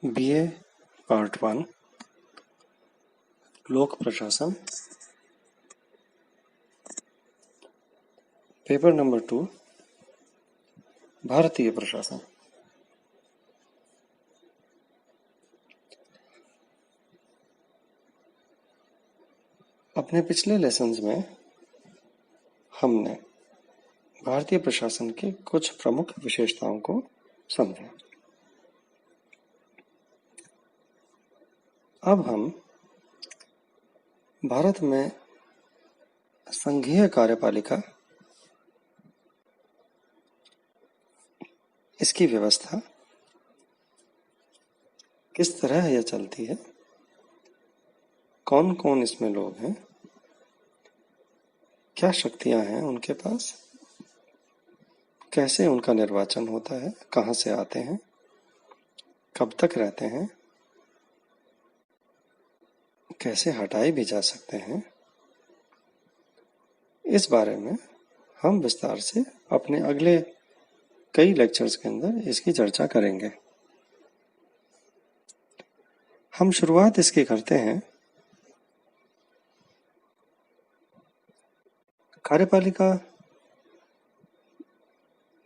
BA part 1 लोक प्रशासन paper number 2 भारतीय प्रशासन। अपने पिछले लेसन्स में हमने भारतीय प्रशासन की कुछ प्रमुख विशेषताओं को समझा। अब हम भारत में संघीय कार्यपालिका, इसकी व्यवस्था किस तरह यह चलती है, कौन कौन इसमें लोग हैं, क्या शक्तियां हैं उनके पास, कैसे उनका निर्वाचन होता है, कहां से आते हैं, कब तक रहते हैं, कैसे हटाए भी जा सकते हैं, इस बारे में हम विस्तार से अपने अगले कई लेक्चर्स के अंदर इसकी चर्चा करेंगे। हम शुरुआत इसकी करते हैं कार्यपालिका,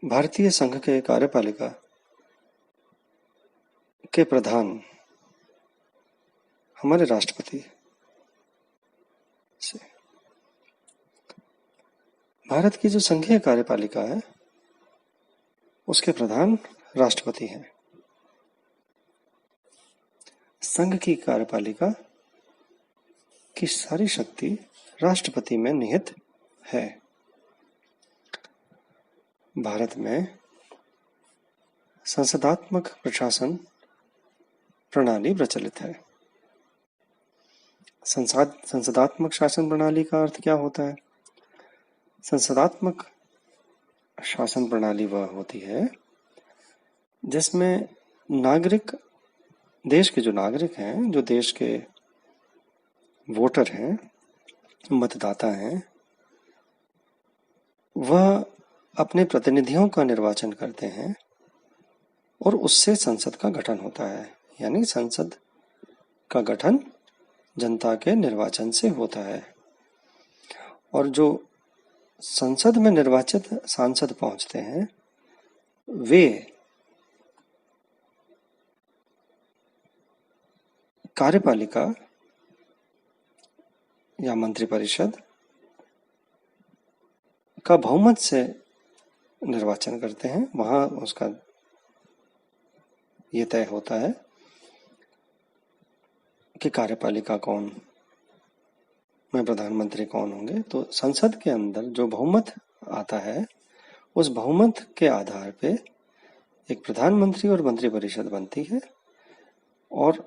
भारतीय संघ के कार्यपालिका के प्रधान हमारे राष्ट्रपति से। भारत की जो संघीय कार्यपालिका है उसके प्रधान राष्ट्रपति हैं। संघ की कार्यपालिका की सारी शक्ति राष्ट्रपति में निहित है। भारत में संसदात्मक प्रशासन प्रणाली प्रचलित है। संसदात्मक शासन प्रणाली का अर्थ क्या होता है? संसदात्मक शासन प्रणाली वह होती है जिसमें नागरिक, देश के जो नागरिक हैं, जो देश के वोटर हैं, मतदाता हैं, वह अपने प्रतिनिधियों का निर्वाचन करते हैं और उससे संसद का गठन होता है। यानी संसद का गठन जनता के निर्वाचन से होता है और जो संसद में निर्वाचित सांसद पहुंचते हैं वे कार्यपालिका या मंत्रिपरिषद का बहुमत से निर्वाचन करते हैं। वहां उसका ये तय होता है कि कार्यपालिका कौन में प्रधानमंत्री कौन होंगे। तो संसद के अंदर जो बहुमत आता है उस बहुमत के आधार पे एक प्रधानमंत्री और मंत्रिपरिषद बनती है और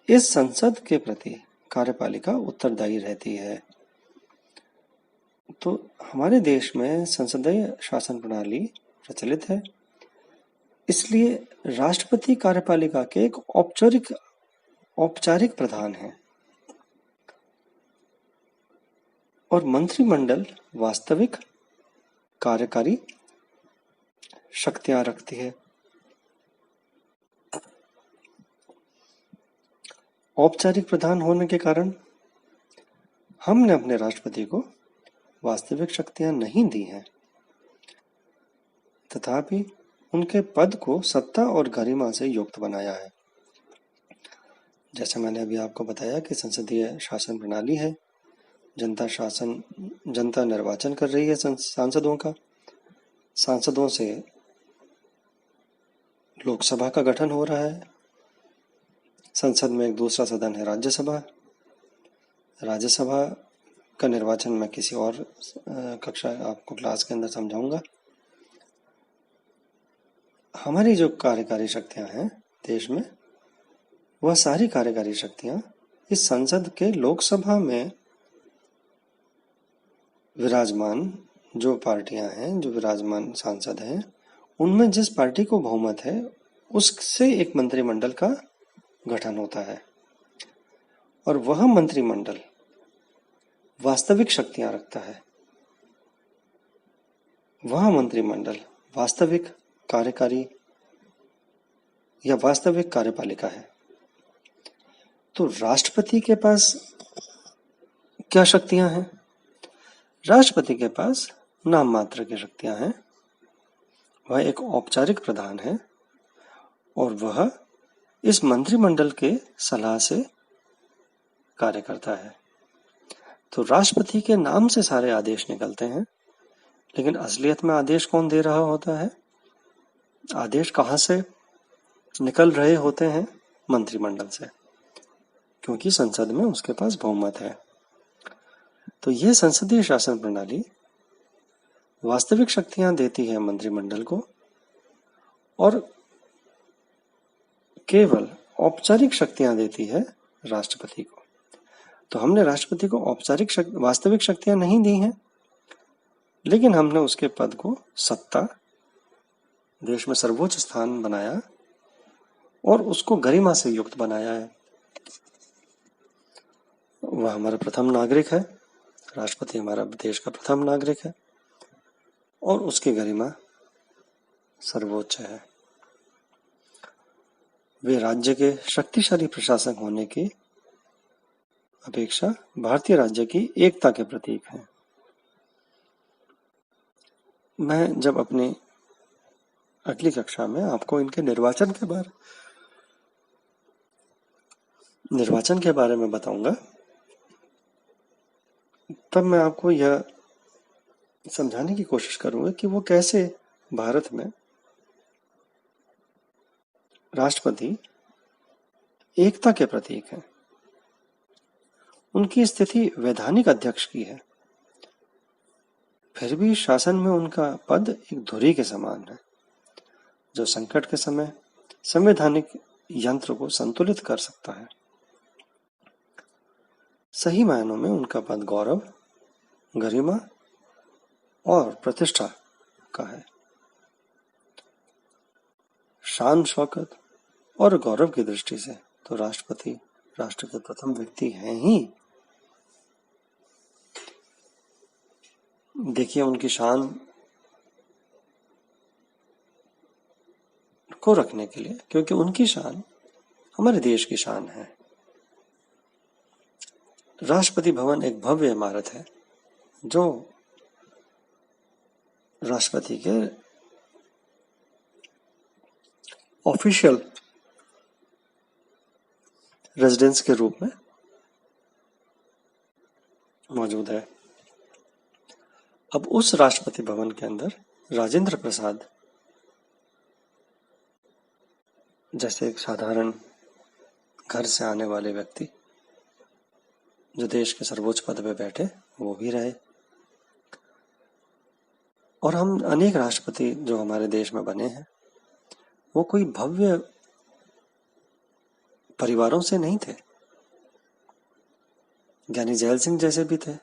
इस संसद के प्रति कार्यपालिका उत्तरदायी रहती है। तो हमारे देश में संसदीय शासन प्रणाली प्रचलित है, इसलिए राष्ट्रपति कार्यपालिका के एक औपचारिक प्रधान है और मंत्रिमंडल वास्तविक कार्यकारी शक्तियां रखती है। औपचारिक प्रधान होने के कारण हमने अपने राष्ट्रपति को वास्तविक शक्तियां नहीं दी हैं, तथापि उनके पद को सत्ता और गरिमा से युक्त बनाया है। जैसे मैंने अभी आपको बताया कि संसदीय शासन प्रणाली है, जनता निर्वाचन कर रही है सांसदों का, सांसदों से लोकसभा का गठन हो रहा है। संसद में एक दूसरा सदन है राज्यसभा। राज्यसभा का निर्वाचन मैं किसी और कक्षा आपको क्लास के अंदर समझाऊंगा। हमारी जो कार्यकारी शक्तियां हैं देश में, वह सारी कार्यकारी शक्तियां इस संसद के लोकसभा में विराजमान जो पार्टियां हैं, जो विराजमान सांसद हैं, उनमें जिस पार्टी को बहुमत है उससे एक मंत्रिमंडल का गठन होता है और वह मंत्रिमंडल वास्तविक शक्तियां रखता है। वह मंत्रिमंडल वास्तविक कार्यकारी या वास्तविक कार्यपालिका है। तो राष्ट्रपति के पास क्या शक्तियां हैं? राष्ट्रपति के पास नाम मात्र की शक्तियां हैं। वह एक औपचारिक प्रधान है और वह इस मंत्रिमंडल के सलाह से कार्य करता है। तो राष्ट्रपति के नाम से सारे आदेश निकलते हैं, लेकिन असलियत में आदेश कौन दे रहा होता है? आदेश कहाँ से निकल रहे होते हैं? मंत्रिमंडल से, क्योंकि संसद में उसके पास बहुमत है। तो यह संसदीय शासन प्रणाली वास्तविक शक्तियां देती है मंत्रिमंडल को और केवल औपचारिक शक्तियां देती है राष्ट्रपति को। तो हमने राष्ट्रपति को वास्तविक शक्तियां नहीं दी हैं, लेकिन हमने उसके पद को सत्ता, देश में सर्वोच्च स्थान बनाया और उसको गरिमा से युक्त बनाया है। वह हमारा प्रथम नागरिक है। राष्ट्रपति हमारा देश का प्रथम नागरिक है और उसकी गरिमा सर्वोच्च है। वे राज्य के शक्तिशाली प्रशासक होने की अपेक्षा भारतीय राज्य की एकता के प्रतीक हैं। मैं जब अपनी अगली कक्षा में आपको इनके निर्वाचन के बारे में बताऊंगा, तब मैं आपको यह समझाने की कोशिश करूंगा कि वो कैसे भारत में राष्ट्रपति एकता के प्रतीक हैं। उनकी स्थिति वैधानिक अध्यक्ष की है, फिर भी शासन में उनका पद एक धुरी के समान है, जो संकट के समय संवैधानिक यंत्र को संतुलित कर सकता है। सही मायनों में उनका पद गौरव, गरिमा और प्रतिष्ठा का है। शान शौकत और गौरव की दृष्टि से तो राष्ट्रपति राष्ट्र के प्रथम व्यक्ति हैं ही। देखिए, उनकी शान को रखने के लिए, क्योंकि उनकी शान हमारे देश की शान है। राष्ट्रपति भवन एक भव्य इमारत है जो राष्ट्रपति के ऑफिशियल रेजिडेंस के रूप में मौजूद है। अब उस राष्ट्रपति भवन के अंदर राजेंद्र प्रसाद जैसे एक साधारण घर से आने वाले व्यक्ति जो देश के सर्वोच्च पद पे बैठे, वो भी रहे। और हम अनेक राष्ट्रपति जो हमारे देश में बने हैं, वो कोई भव्य परिवारों से नहीं थे। ज्ञानी जैल सिंह जैसे भी थे,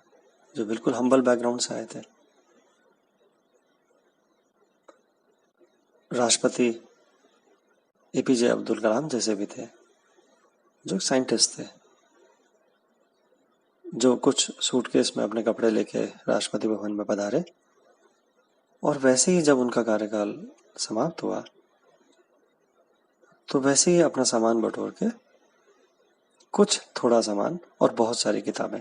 जो बिल्कुल हम्बल बैकग्राउंड से आए थे। राष्ट्रपति एपीजे अब्दुल कलाम जैसे भी थे, जो साइंटिस्ट थे, जो कुछ सूटकेस में अपने कपड़े लेके राष्ट्रपति भवन में पधारे और वैसे ही जब उनका कार्यकाल समाप्त हुआ तो वैसे ही अपना सामान बटोर के, कुछ थोड़ा सामान और बहुत सारी किताबें।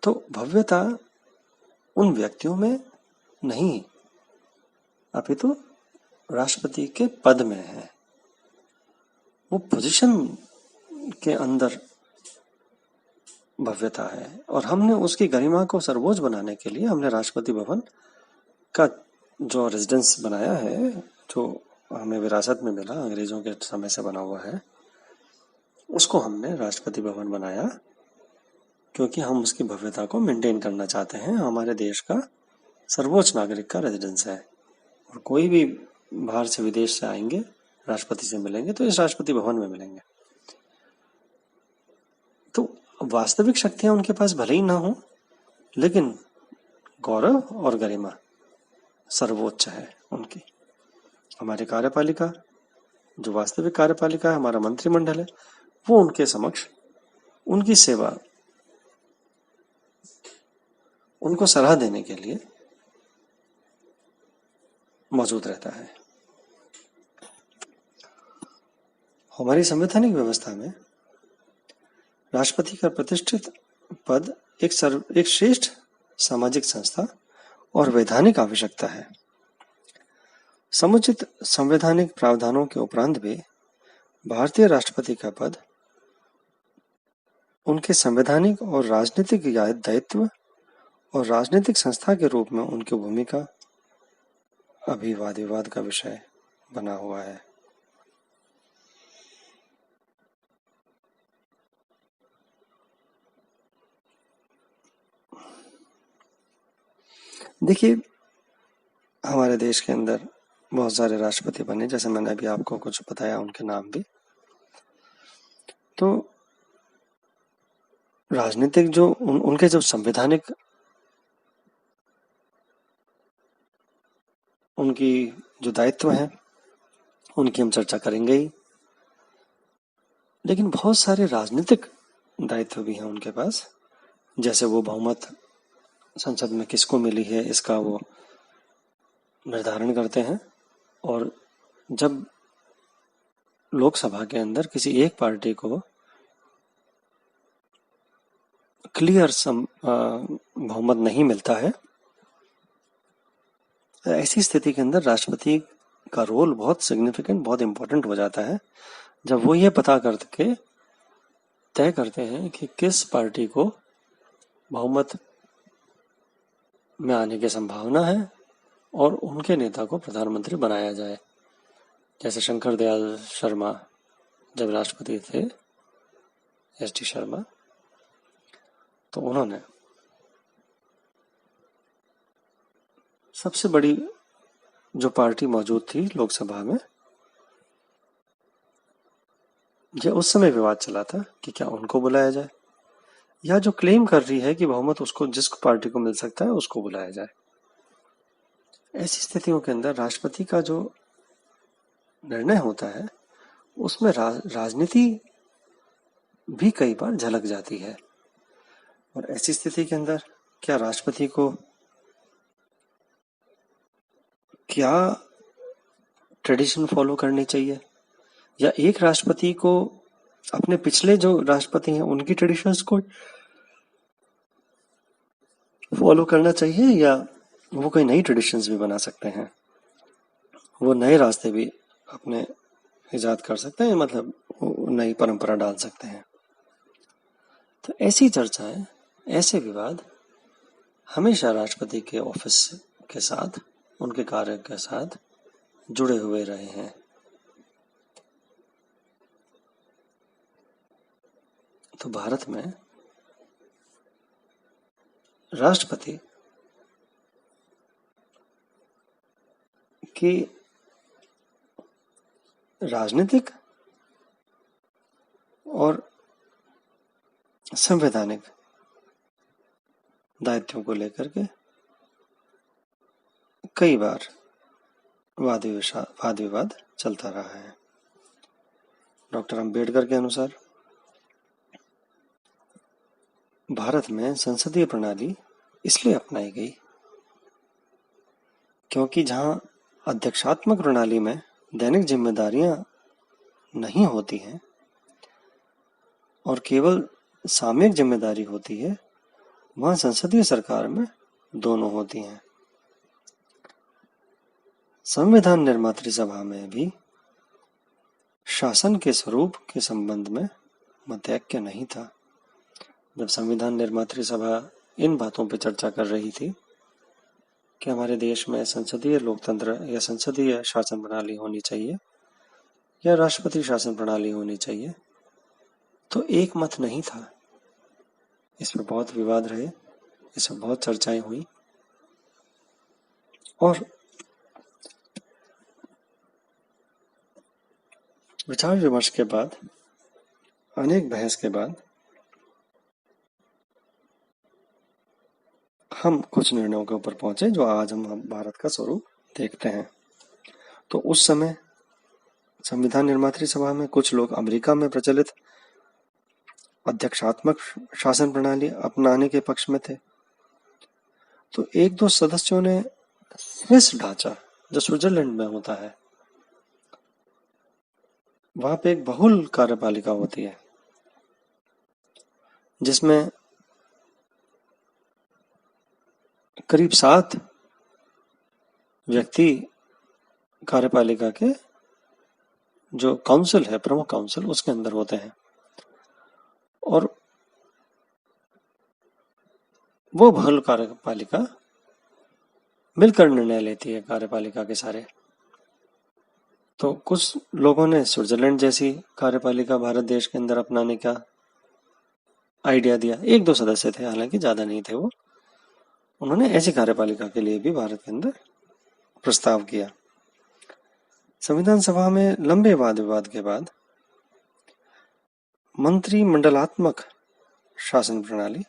तो भव्यता उन व्यक्तियों में नहीं, अपितु राष्ट्रपति के पद में है। वो पोजीशन के अंदर भव्यता है और हमने उसकी गरिमा को सर्वोच्च बनाने के लिए हमने राष्ट्रपति भवन का जो रेजिडेंस बनाया है, जो हमें विरासत में मिला, अंग्रेजों के समय से बना हुआ है, उसको हमने राष्ट्रपति भवन बनाया क्योंकि हम उसकी भव्यता को मेंटेन करना चाहते हैं। हमारे देश का सर्वोच्च नागरिक का रेजिडेंस है और कोई भी बाहर से, विदेश से आएंगे, राष्ट्रपति से मिलेंगे तो इस राष्ट्रपति भवन में मिलेंगे। तो वास्तविक शक्तियां उनके पास भले ही ना हो, लेकिन गौरव और गरिमा सर्वोच्च है उनकी। हमारी कार्यपालिका, जो वास्तविक कार्यपालिका है, हमारा मंत्रिमंडल है, वो उनके समक्ष उनकी सेवा, उनको सलाह देने के लिए मौजूद रहता है। हमारी संवैधानिक व्यवस्था में राष्ट्रपति का प्रतिष्ठित पद एक श्रेष्ठ सामाजिक संस्था और वैधानिक आवश्यकता है। समुचित संवैधानिक प्रावधानों के उपरांत भी भारतीय राष्ट्रपति का पद उनके संवैधानिक और राजनीतिक दायित्व और राजनीतिक संस्था के रूप में उनकी भूमिका अभी वाद विवाद का विषय बना हुआ है। देखिए, हमारे देश के अंदर बहुत सारे राष्ट्रपति बने, जैसे मैंने अभी आपको कुछ बताया उनके नाम भी। तो राजनीतिक जो उनके जो संवैधानिक उनकी जो दायित्व है उनकी हम चर्चा करेंगे ही, लेकिन बहुत सारे राजनीतिक दायित्व भी हैं उनके पास। जैसे वो बहुमत संसद में किसको मिली है इसका वो निर्धारण करते हैं, और जब लोकसभा के अंदर किसी एक पार्टी को क्लियर बहुमत नहीं मिलता है, ऐसी स्थिति के अंदर राष्ट्रपति का रोल बहुत सिग्निफिकेंट, बहुत इंपॉर्टेंट हो जाता है, जब वो ये पता करके तय करते हैं कि किस पार्टी को बहुमत में आने की संभावना है और उनके नेता को प्रधानमंत्री बनाया जाए। जैसे शंकर दयाल शर्मा जब राष्ट्रपति थे, एस.डी. शर्मा, तो उन्होंने सबसे बड़ी जो पार्टी मौजूद थी लोकसभा में, यह उस समय विवाद चला था कि क्या उनको बुलाया जाए या जो क्लेम कर रही है कि बहुमत उसको जिस पार्टी को मिल सकता है उसको बुलाया जाए। ऐसी स्थितियों के अंदर राष्ट्रपति का जो निर्णय होता है उसमें राजनीति भी कई बार झलक जाती है। और ऐसी स्थिति के अंदर क्या राष्ट्रपति को क्या ट्रेडिशन फॉलो करनी चाहिए, या एक राष्ट्रपति को अपने पिछले जो राष्ट्रपति हैं उनकी ट्रेडिशंस को फॉलो करना चाहिए, या वो कोई नई ट्रेडिशंस भी बना सकते हैं, वो नए रास्ते भी अपने इजाद कर सकते हैं, मतलब नई परंपरा डाल सकते हैं। तो ऐसी चर्चाएं, ऐसे विवाद हमेशा राष्ट्रपति के ऑफिस के साथ, उनके कार्य के साथ जुड़े हुए रहे हैं। तो भारत में राष्ट्रपति की राजनीतिक और संवैधानिक दायित्वों को लेकर के कई बार वाद विवाद चलता रहा है। डॉक्टर अंबेडकर के अनुसार भारत में संसदीय प्रणाली इसलिए अपनाई गई क्योंकि जहां अध्यक्षात्मक प्रणाली में दैनिक जिम्मेदारियां नहीं होती हैं और केवल सामयिक जिम्मेदारी होती है, वहां संसदीय सरकार में दोनों होती हैं। संविधान निर्मात्री सभा में भी शासन के स्वरूप के संबंध में मतैक्य नहीं था। जब संविधान निर्मात्री सभा इन बातों पर चर्चा कर रही थी कि हमारे देश में संसदीय लोकतंत्र या संसदीय शासन प्रणाली होनी चाहिए या राष्ट्रपति शासन प्रणाली होनी चाहिए, तो एक मत नहीं था। इस पर बहुत विवाद रहे, इस पर बहुत चर्चाएं हुई, और विचार विमर्श के बाद, अनेक बहस के बाद हम कुछ निर्णयों के ऊपर पहुंचे जो आज हम भारत का स्वरूप देखते हैं। तो उस समय संविधान निर्मात्री सभा में कुछ लोग अमेरिका में प्रचलित अध्यक्षात्मक शासन प्रणाली अपनाने के पक्ष में थे। तो एक दो सदस्यों ने स्विस ढांचा, जो स्विट्जरलैंड में होता है, वहां पे एक बहुल कार्यपालिका होती है जिसमें करीब 7 व्यक्ति कार्यपालिका के जो काउंसिल है, प्रमुख काउंसिल, उसके अंदर होते हैं और वो बहुल कार्यपालिका मिलकर निर्णय लेती है कार्यपालिका के सारे। तो कुछ लोगों ने स्विट्जरलैंड जैसी कार्यपालिका भारत देश के अंदर अपनाने का आइडिया दिया। 1-2 सदस्य थे, हालांकि ज्यादा नहीं थे वो। उन्होंने ऐसी कार्यपालिका के लिए भी भारत के अंदर प्रस्ताव किया। संविधान सभा में लंबे वाद विवाद के बाद मंत्रिमंडलात्मक शासन प्रणाली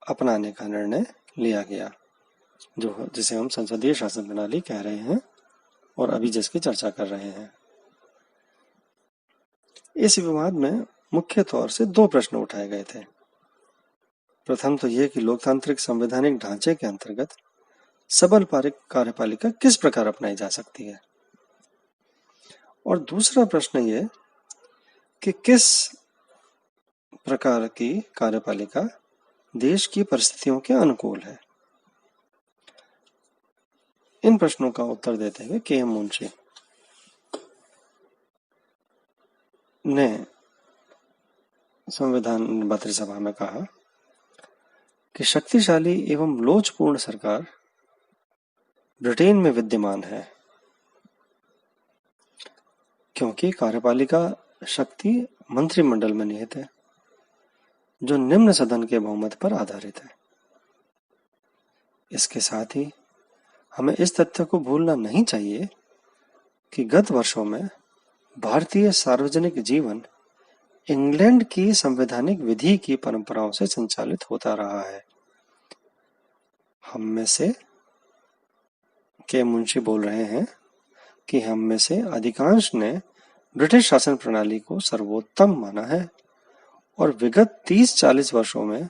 अपनाने का निर्णय लिया गया, जो जिसे हम संसदीय शासन प्रणाली कह रहे हैं और अभी जिसकी चर्चा कर रहे हैं। इस विवाद में मुख्य तौर से 2 प्रश्न उठाए गए थे। प्रथम तो यह कि लोकतांत्रिक संवैधानिक ढांचे के अंतर्गत सबल कार्यपालिका किस प्रकार अपनाई जा सकती है, और दूसरा प्रश्न ये कि किस प्रकार की कार्यपालिका देश की परिस्थितियों के अनुकूल है। इन प्रश्नों का उत्तर देते हुए के.एम. मुंशी ने संविधान निर्मात्री सभा में कहा कि शक्तिशाली एवं लोचपूर्ण सरकार ब्रिटेन में विद्यमान है, क्योंकि कार्यपालिका शक्ति मंत्रिमंडल में निहित है, जो निम्न सदन के बहुमत पर आधारित है। इसके साथ ही हमें इस तथ्य को भूलना नहीं चाहिए कि गत वर्षों में भारतीय सार्वजनिक जीवन इंग्लैंड की संवैधानिक विधि की परंपराओं से संचालित होता रहा है। हम में से के मुंशी बोल रहे हैं कि हम में से अधिकांश ने ब्रिटिश शासन प्रणाली को सर्वोत्तम माना है और विगत 30-40 वर्षों में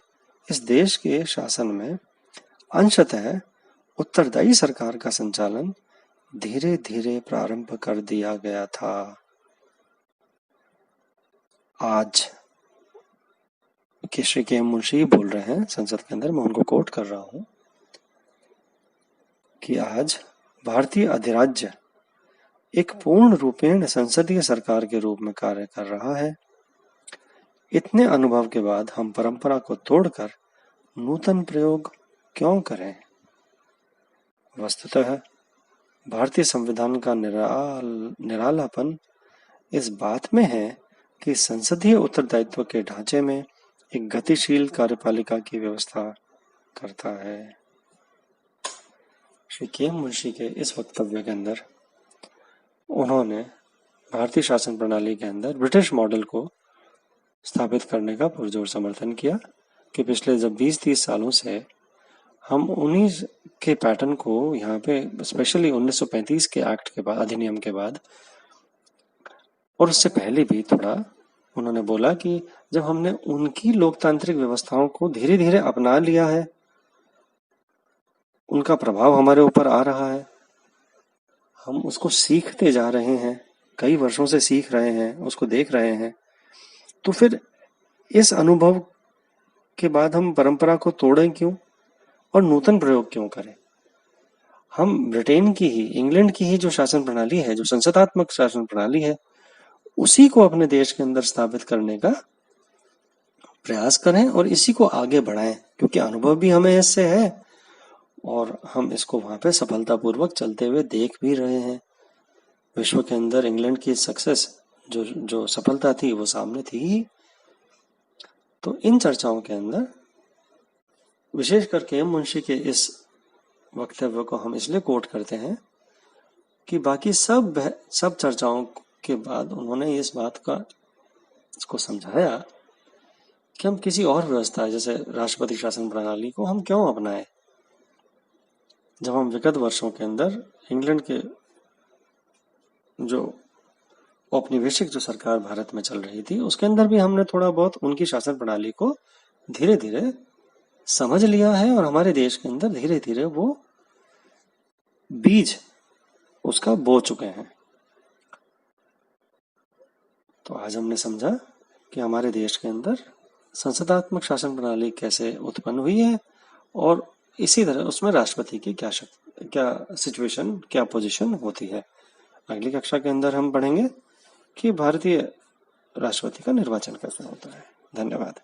इस देश के शासन में अंशतः उत्तरदायी सरकार का संचालन धीरे धीरे प्रारंभ कर दिया गया था। आज श्री के.एम. मुंशी बोल रहे हैं संसद के अंदर, मैं उनको कोट कर रहा हूं कि आज भारतीय अधिराज्य एक पूर्ण रूपेण संसदीय सरकार के रूप में कार्य कर रहा है। इतने अनुभव के बाद हम परंपरा को तोड़कर नूतन प्रयोग क्यों करें? वस्तुतः भारतीय संविधान का निरालापन इस बात में है कि संसदीय उत्तरदायित्व के ढांचे में एक गतिशील कार्यपालिका की व्यवस्था करता है। श्री के.एम. मुंशी के इस वक्तव्य के अंदर उन्होंने भारतीय शासन प्रणाली के अंदर ब्रिटिश मॉडल को स्थापित करने का पुरजोर समर्थन किया कि पिछले जब 20-30 सालों से हम उन्हीं के पैटर्न को यहाँ पे स्पेशली 1935 के एक्ट के बाद, अधिनियम के बाद, और उससे पहले भी थोड़ा उन्होंने बोला कि जब हमने उनकी लोकतांत्रिक व्यवस्थाओं को धीरे धीरे अपना लिया है, उनका प्रभाव हमारे ऊपर आ रहा है, हम उसको सीखते जा रहे हैं, कई वर्षों से सीख रहे हैं, उसको देख रहे हैं, तो फिर इस अनुभव के बाद हम परंपरा को तोड़ें क्यों और नूतन प्रयोग क्यों करें? हम ब्रिटेन की ही, इंग्लैंड की ही जो शासन प्रणाली है, जो संसदात्मक शासन प्रणाली है, उसी को अपने देश के अंदर स्थापित करने का प्रयास करें और इसी को आगे बढ़ाएं, क्योंकि अनुभव भी हमें इससे है और हम इसको वहां पे सफलतापूर्वक चलते हुए देख भी रहे हैं। विश्व के अंदर इंग्लैंड की सक्सेस, जो सफलता थी, वो सामने थी ही। तो इन चर्चाओं के अंदर विशेष करके मुंशी के इस वक्तव्य को हम इसलिए कोट करते हैं कि बाकी सब चर्चाओं के बाद उन्होंने इस बात का इसको समझाया कि हम किसी और व्यवस्था जैसे राष्ट्रपति शासन प्रणाली को हम क्यों अपनाएं, जब हम विगत वर्षों के अंदर इंग्लैंड के जो औपनिवेशिक जो सरकार भारत में चल रही थी, उसके अंदर भी हमने थोड़ा बहुत उनकी शासन प्रणाली को धीरे धीरे समझ लिया है और हमारे देश के अंदर धीरे धीरे वो बीज उसका बो चुके हैं। तो आज हमने समझा कि हमारे देश के अंदर संसदात्मक शासन प्रणाली कैसे उत्पन्न हुई है और इसी तरह उसमें राष्ट्रपति की क्या सिचुएशन, क्या पोजीशन होती है। अगली कक्षा के अंदर हम पढ़ेंगे कि भारतीय राष्ट्रपति का निर्वाचन कैसे होता है। धन्यवाद।